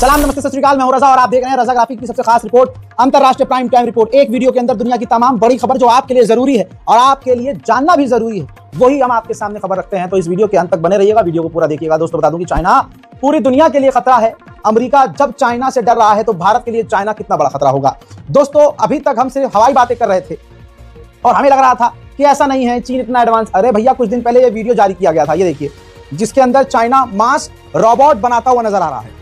सलाम नमस्ते सत श्री अकाल, मैं हूं रजा और आप देख रहे हैं रजा ग्राफिक की सबसे खास रिपोर्ट, अंतरराष्ट्रीय प्राइम टाइम रिपोर्ट। एक वीडियो के अंदर दुनिया की तमाम बड़ी खबर जो आपके लिए जरूरी है और आपके लिए जानना भी जरूरी है, वही हम आपके सामने खबर रखते हैं। तो इस वीडियो के अंत तक बने रहिएगा, वीडियो को पूरा देखिएगा। दोस्तों बता दूं कि चाइना पूरी दुनिया के लिए खतरा है। अमेरिका जब चाइना से डर रहा है तो भारत के लिए चाइना कितना बड़ा खतरा होगा। दोस्तों अभी तक हम सिर्फ हवाई बातें कर रहे थे और हमें लग रहा था कि ऐसा नहीं है, चीन इतना एडवांस। अरे भैया, कुछ दिन पहले ये वीडियो जारी किया गया था, ये देखिए, जिसके अंदर चाइना मास रोबोट बनाता हुआ नजर आ रहा है।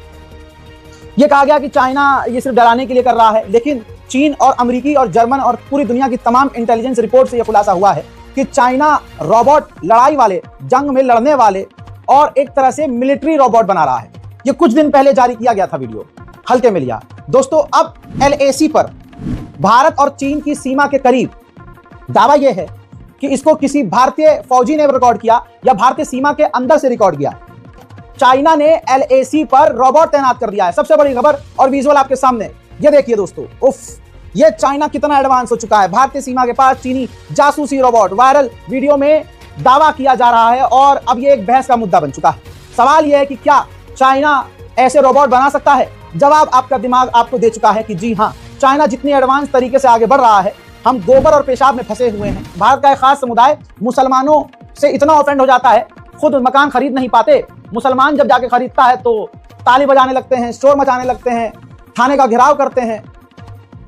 ये कहा गया कि चाइना ये सिर्फ डराने के लिए कर रहा है, लेकिन चीन और अमेरिकी और जर्मन और पूरी दुनिया की तमाम इंटेलिजेंस रिपोर्ट से यह खुलासा हुआ है कि चाइना रोबोट लड़ाई वाले, जंग में लड़ने वाले और एक तरह से मिलिट्री रोबोट बना रहा है। ये कुछ दिन पहले जारी किया गया था वीडियो, हल्के में लिया। दोस्तों अब LAC पर भारत और चीन की सीमा के करीब दावा यह है कि इसको किसी भारतीय फौजी ने रिकॉर्ड किया या भारतीय सीमा के अंदर से रिकॉर्ड किया। चाइना ने LAC पर रोबोट तैनात कर दिया है। सबसे बड़ी खबर और विजुअल आपके सामने, ये देखिए दोस्तों। उफ, ये चाइना कितना एडवांस हो चुका है। भारतीय सीमा के पास चीनी जासूसी रोबोट, वायरल वीडियो में दावा किया जा रहा है और अब ये एक बहस का मुद्दा बन चुका है। सवाल यह है कि क्या चाइना ऐसे रोबोट बना सकता है? जवाब आपका दिमाग आपको दे चुका है कि जी हाँ, चाइना जितनी एडवांस तरीके से आगे बढ़ रहा है, हम गोबर और पेशाब में फंसे हुए हैं। भारत का एक खास समुदाय मुसलमानों से इतना ऑफेंड हो जाता है, खुद मकान खरीद नहीं पाते, मुसलमान जब जाके खरीदता है तो ताली बजाने लगते हैं, शोर मचाने लगते हैं, थाने का घेराव करते हैं।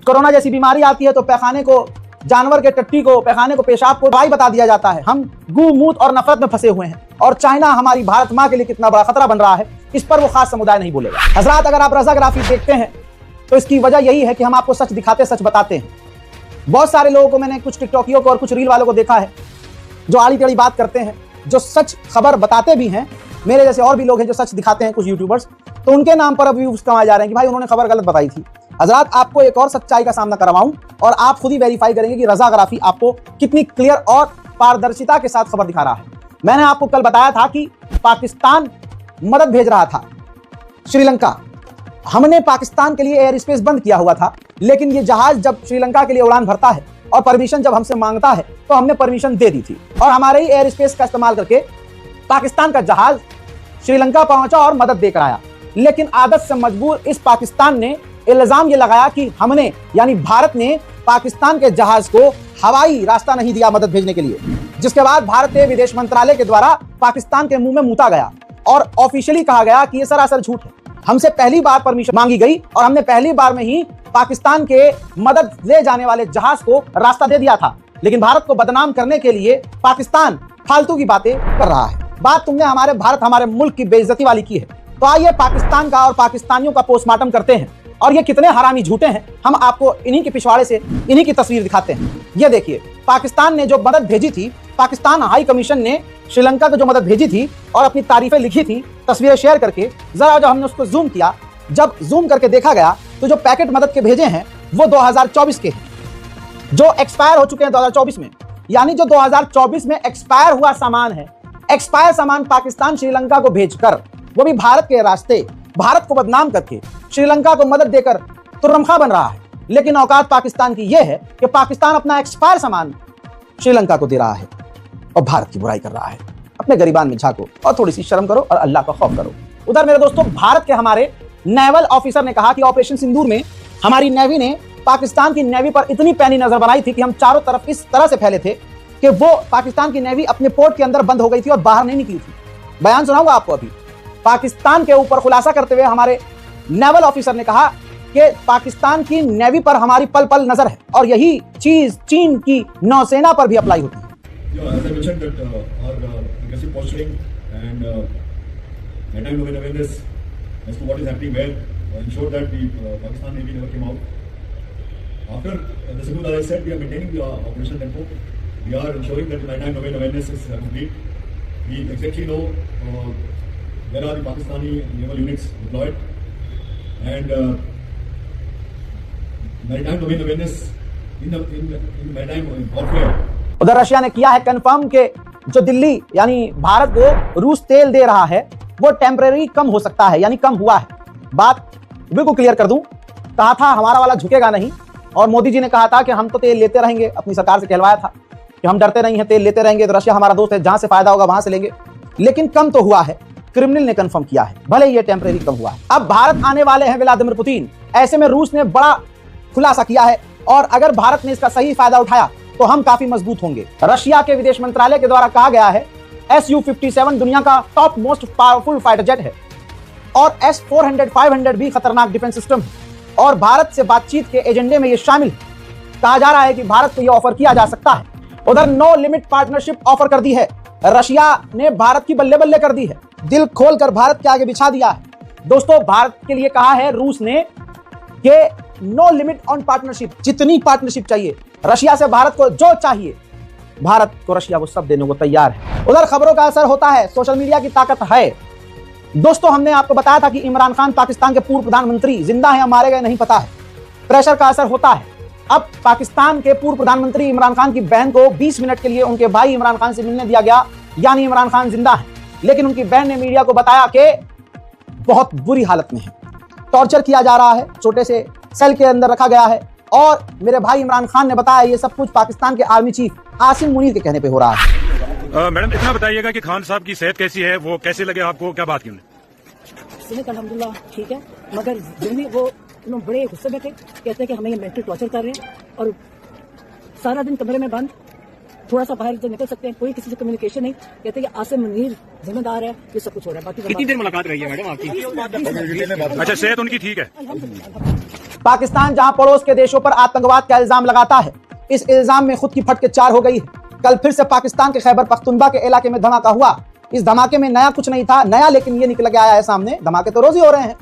कोरोना जैसी बीमारी आती है तो पैखाने को, जानवर के टट्टी को, पैखाने को, पेशाब को दवाई बता दिया जाता है। हम गू, मूत और नफरत में फंसे हुए हैं और चाइना हमारी भारत माँ के लिए कितना बड़ा खतरा बन रहा है, इस पर वो खास समुदाय नहीं बोलेगा। हजरात, अगर आप रजा ग्राफिक देखते हैं तो इसकी वजह यही है कि हम आपको सच दिखाते, सच बताते हैं। बहुत सारे लोगों को, मैंने कुछ टिकटॉकियों को और कुछ रील वालों को देखा है जो आड़ी टेढ़ी बात करते हैं, जो सच खबर बताते भी हैं। मेरे जैसे और भी लोग हैं जो सच दिखाते हैं, कुछ यूट्यूबर्स, तो उनके नाम पर अब व्यूज कमाए जा रहे हैं कि भाई उन्होंने खबर गलत बताई थी। हजरात, आपको एक और सच्चाई का सामना करवाऊं और आप खुद ही वेरीफाई करेंगे कि रजा ग्राफी आपको कितनी क्लियर और पारदर्शिता के साथ खबर दिखा रहा है। मैंने आपको कल बताया था कि पाकिस्तान मदद भेज रहा था श्रीलंका। हमने पाकिस्तान के लिए एयर स्पेस बंद किया हुआ था, लेकिन ये जहाज जब श्रीलंका के लिए उड़ान भरता है और परमिशन जब हमसे मांगता है तो हमने परमिशन दे दी थी और हमारे ही एयर स्पेस का इस्तेमाल करके पाकिस्तान का जहाज श्रीलंका पहुंचा और मदद देकर आया। लेकिन आदत से मजबूर इस पाकिस्तान ने इल्जाम ये लगाया कि हमने, यानी भारत ने, पाकिस्तान के जहाज को हवाई रास्ता नहीं दिया मदद भेजने के लिए, जिसके बाद भारतीय विदेश मंत्रालय के द्वारा पाकिस्तान के मुंह में मूता गया और ऑफिशियली कहा गया कि यह सरासर झूठ है। हमसे पहली बार परमिशन मांगी गई और हमने पहली बार में ही पाकिस्तान के मदद ले जाने वाले जहाज को रास्ता दे दिया था। लेकिन भारत को बदनाम करने के लिए पाकिस्तान फालतू की बातें कर रहा है। बात तुमने हमारे भारत, हमारे मुल्क की बेइज्जती वाली की है। तो आइए पाकिस्तान का और पाकिस्तानियों का पोस्टमार्टम करते हैं और ये कितने हरामी झूठे हैं, हम आपको इन्हीं के पिछवाड़े से इन्हीं की तस्वीर दिखाते हैं। ये देखिए, पाकिस्तान ने जो मदद भेजी थी, पाकिस्तान हाई कमीशन ने श्रीलंका को जो मदद भेजी थी और अपनी तारीफें लिखी थी तस्वीरें शेयर करके, जरा जब हमने उसको जूम किया, जब जूम करके देखा गया तो जो पैकेट मदद के भेजे हैं वो 2024 के हैं, जो एक्सपायर हो चुके हैं 2024 में। यानी जो 2024 में एक्सपायर हुआ सामान है, एक्सपायर सामान पाकिस्तान श्रीलंका को भेजकर, वो भी भारत के रास्ते, भारत को बदनाम करके श्रीलंका को मदद देकर तुर्रमखा बन रहा है। लेकिन औकात पाकिस्तान की यह है कि पाकिस्तान अपना एक्सपायर सामान श्रीलंका को दे रहा है और भारत की बुराई कर रहा है। अपने गरीबान में झांको और थोड़ी सी शर्म करो और अल्लाह का खौफ करो। उधर मेरे दोस्तों, भारत के हमारे नेवल ऑफिसर ने कहा कि ऑपरेशन सिंदूर में हमारी नेवी ने पाकिस्तान की नेवी पर इतनी पैनी नजर बनाई थी कि हम चारों तरफ इस तरह से फैले थे कि वो पाकिस्तान की नेवी अपने पोर्ट के अंदर बंद हो गई थी और बाहर नहीं निकली थी। बयान सुनाऊंगा आपको अभी। पाकिस्तान के ऊपर खुलासा करते हुए हमारे नेवल ऑफिसर ने कहा कि पाकिस्तान की नेवी पर हमारी पल पल नजर है और यही चीज चीन की नौसेना पर भी अप्लाई होती है। as to what is happening where, ensure that the Pakistan Navy never came out. After the Sindhu, as I said, we are maintaining the operation tempo. We are ensuring that the maritime domain awareness is complete. We exactly know where are the Pakistani naval units deployed, and maritime domain awareness in the maritime warfare. उधर Russia ने किया है confirm कि जो दिल्ली यानी भारत को रूस तेल दे रहा है वो टेम्परेरी कम हो सकता है, यानी कम हुआ है। बात बिल्कुल क्लियर कर दूं, कहा था हमारा वाला झुकेगा नहीं और मोदी जी ने कहा था कि हम तो तेल लेते रहेंगे, अपनी सरकार से कहलवाया था कि हम डरते नहीं हैं, तेल लेते रहेंगे, तो रशिया हमारा दोस्त है, जहां से फायदा होगा वहां से लेंगे। लेकिन कम तो हुआ है क्रिमिनल ने कंफर्म किया है, भले ही ये टेम्परेरी कम हुआ है। अब भारत आने वाले हैं व्लादिमीर पुतिन। ऐसे में रूस ने बड़ा खुलासा किया है और अगर भारत ने इसका सही फायदा उठाया तो हम काफी मजबूत होंगे। रशिया के विदेश मंत्रालय के द्वारा कहा गया है Su-57 दुनिया का top most powerful fighter jet है और S-400, 500 भी खतरनाक डिफेंस सिस्टम है और भारत से बातचीत के एजेंडे में ये शामिल है। कहा जा रहा है कि भारत को यह ऑफर किया जा सकता है। उधर नो लिमिट पार्टनरशिप ऑफर कर दी है। रशिया ने भारत की बल्ले बल्ले कर दी है, दिल खोलकर भारत के आगे बिछा दिया है। दोस्तों, भारत के लिए कहा है रूस ने कि नो लिमिट ऑन पार्टनरशिप, जितनी पार्टनरशिप चाहिए रशिया से भारत को जो चाहिए, भारत को रशिया वो सब देने को तैयार है। उधर खबरों का असर होता है, सोशल मीडिया की ताकत है। दोस्तों, हमने आपको बताया था कि इमरान खान पाकिस्तान के पूर्व प्रधानमंत्री जिंदा हैं या मारे गए नहीं पता है, प्रेशर का असर होता है। अब पाकिस्तान के पूर्व प्रधानमंत्री इमरान खान की बहन को 20 मिनट के लिए उनके भाई इमरान खान से मिलने दिया गया, यानी इमरान खान जिंदा है, लेकिन उनकी बहन ने मीडिया को बताया कि बहुत बुरी हालत में है, टॉर्चर किया जा रहा है, छोटे से सेल के अंदर रखा गया है। और मेरे भाई इमरान खान ने बताया ये सब कुछ पाकिस्तान के आर्मी चीफ आसिम मुनीर के कहने पे हो रहा है। मैडम, इतना बताइएगा कि खान साहब की सेहत कैसी है, वो कैसे लगे आपको, क्या बात की उन्होंने? सेहत अल्हम्दुलिल्लाह ठीक है, मगर जो भी वो उन्होंने बड़े गुस्से में थे, कहते हैं कि हमें ये मेंटल टॉर्चर कर रहे हैं और सारा दिन कमरे में बंद, थोड़ा सा बाहर निकल सकते हैं, कोई किसी से कम्युनिकेशन नहीं। कहते हैं कि आसिम मुनीर जिम्मेदार है, ये सब कुछ हो रहा है। बाकी कितनी देर मुलाकात रही है मैडम आपकी? अच्छा, सेहत उनकी ठीक है। पाकिस्तान जहां पड़ोस के देशों पर आतंकवाद का इल्जाम लगाता है, इस इल्जाम में खुद की फट के चार हो गई है। कल फिर से पाकिस्तान के खैबर पख्तूनख्वा के इलाके में धमाका हुआ। इस धमाके में नया कुछ नहीं था, नया लेकिन ये निकल के आया है सामने। धमाके तो रोज ही हो रहे हैं।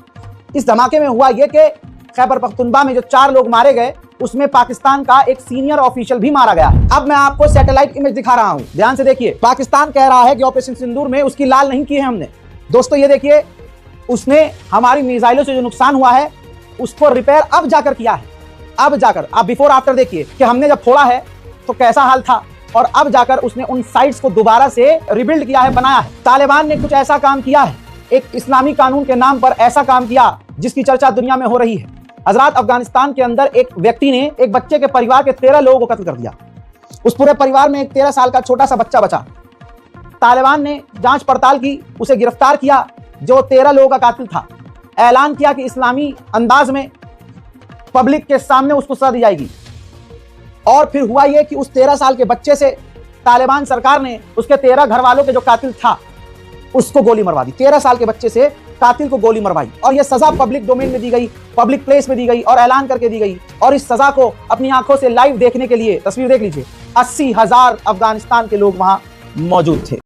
इस धमाके में हुआ ये कि खैबर पख्तूनख्वा में जो 4 लोग मारे गए, उसमें पाकिस्तान का एक सीनियर ऑफिशियल भी मारा गया। अब मैं आपको सैटेलाइट इमेज दिखा रहा हूं, ध्यान से देखिए। पाकिस्तान कह रहा है कि ऑपरेशन सिंदूर में उसकी लाल नहीं की है हमने। दोस्तों, ये देखिए, उसने हमारी मिसाइलों से जो नुकसान हुआ है उसको रिपेयर अब जाकर किया है। अब जाकर आप बिफोर आफ्टर देखिए कि हमने जब फोड़ा है तो कैसा हाल था और अब जाकर उसने उन साइट्स को दोबारा से रिबिल्ड किया है, बनाया है। तालिबान ने कुछ ऐसा काम किया है, एक इस्लामी कानून के नाम पर ऐसा काम किया जिसकी चर्चा दुनिया में हो रही है। हजरात, अफगानिस्तान के अंदर एक व्यक्ति ने एक बच्चे के परिवार के 13 लोगों को कत्ल कर दिया। उस पूरे परिवार में एक 13 साल का छोटा सा बच्चा बचा। तालिबान ने जांच पड़ताल की, उसे गिरफ्तार किया जो 13 लोगों का कातिल था। ऐलान किया कि इस्लामी अंदाज में पब्लिक के सामने उसको सजा दी जाएगी। और फिर हुआ यह कि उस 13 साल के बच्चे से तालिबान सरकार ने उसके 13 घर वालों के जो कातिल था उसको गोली मरवा दी। 13 साल के बच्चे से कातिल को गोली मरवाई और यह सजा पब्लिक डोमेन में दी गई, पब्लिक प्लेस में दी गई और ऐलान करके दी गई। और इस सजा को अपनी आंखों से लाइव देखने के लिए, तस्वीर देख लीजिए, 80,000 अफगानिस्तान के लोग वहां मौजूद थे।